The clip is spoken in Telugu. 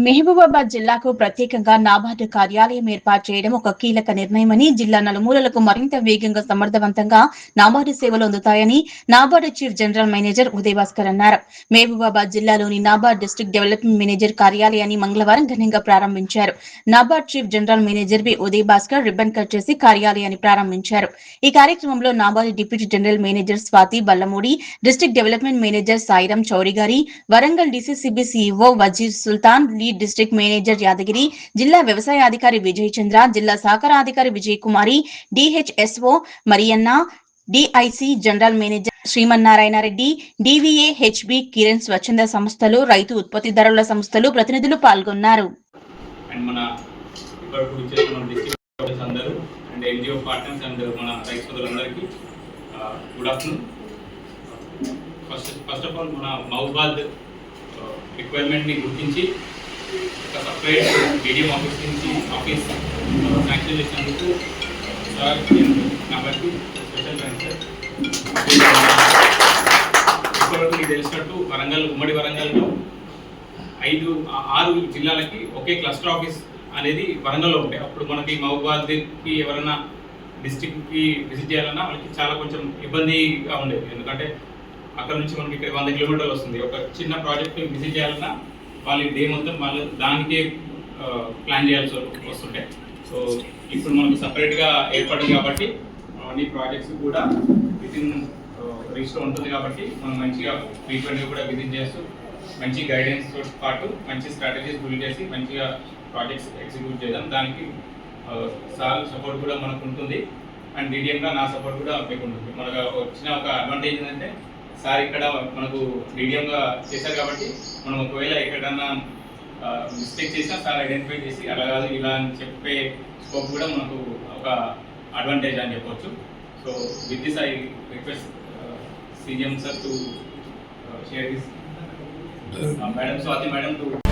మహబూబాబాద్ జిల్లాకు ప్రత్యేకంగా నాబార్డు కార్యాలయం ఏర్పాటు చేయడం ఒక కీలక నిర్ణయమని, జిల్లా నలుమూలలకు మరింత వేగంగా సమర్థవంతంగా నాబార్డు సేవలు అందుతాయని NABARD chief general manager Uday Bhaskar అన్నారు. మహబూబాబాద్ జిల్లాలోని నాబార్డు డిస్ట్రిక్ట్ డెవలప్మెంట్ మేనేజర్ కార్యాలయాన్ని మంగళవారం ఘనంగా ప్రారంభించారు. NABARD chief general manager Uday Bhaskar ribbon cut చేసి కార్యాలయాన్ని ప్రారంభించారు. ఈ కార్యక్రమంలో NABARD deputy general manager Swathi Ballamudi, district development manager Sairam Chowrigari, Warangal DCCB CEO Wazir Sultan, lead district manager Yadagiri, జిల్లా వ్యవసాయ అధికారి విజయ్ చంద్ర, జిల్లా సహకార అధికారి Vijay Kumari, DHSO Marianna, DIC general manager Srimannarayana Reddy, DVA, HB, Kiran స్వచ్ఛంద సంస్థలు, రైతు ఉత్పత్తిదారుల సంస్థలు ప్రతినిధులు పాల్గొన్నారు. ఫస్ట్ ఆఫ్ ఆల్ మన మహబూబాబాద్ రిక్వైర్మెంట్ని గుర్తించి ఒక సపరేట్ మీడియం ఆఫీస్ శాంక్షన్ చేసినందుకు సార్ కాబట్టి స్పెషల్ థ్యాంక్స్ సార్. ఇప్పటివరకు మీకు తెలిసినట్టు ఉమ్మడి వరంగల్లో 6 జిల్లాలకి ఒకే క్లస్టర్ ఆఫీస్ అనేది వరంగల్లో ఉంటాయి. అప్పుడు మనకి మహబూబాబాద్కి ఎవరైనా డిస్ట్రిక్ట్కి విజిట్ చేయాలన్నా వాళ్ళకి చాలా కొంచెం ఇబ్బందిగా ఉండేది. ఎందుకంటే అక్కడ నుంచి మనకి ఇక్కడ 100 కిలోమీటర్లు వస్తుంది. ఒక చిన్న ప్రాజెక్ట్ విజిట్ చేయాలన్నా వాళ్ళు డే మొత్తం వాళ్ళు దానికే ప్లాన్ చేయాల్సి వస్తుంటే, సో ఇప్పుడు మనకు సపరేట్గా ఏర్పడింది కాబట్టి అన్ని ప్రాజెక్ట్స్ కూడా వితిన్ రీచ్లో ఉంటుంది కాబట్టి మనం మంచిగా ఫ్రీక్వెంట్గా కూడా విజిట్ చేస్తూ మంచి గైడెన్స్తో పాటు మంచి స్ట్రాటజీస్ బిల్డ్ చేసి మంచిగా ప్రాజెక్ట్స్ ఎగ్జిక్యూట్ చేద్దాం. దానికి సార్ సపోర్ట్ కూడా మనకు ఉంటుంది అండ్ డీడీఎంగా నా సపోర్ట్ కూడా మీకు ఉంటుంది. మనకు వచ్చిన ఒక అడ్వాంటేజ్ ఏంటంటే సార్ ఇక్కడ మనకు మీడియంగా చేశారు కాబట్టి మనం ఒకవేళ ఎక్కడన్నా మిస్టేక్ చేసినా సార్ ఐడెంటిఫై చేసి అలా కాదు ఇలా అని చెప్పే స్కోప్ కూడా మనకు ఒక అడ్వాంటేజ్ అని చెప్పవచ్చు. So with this I request CM sir to share this. Madam Swati madam to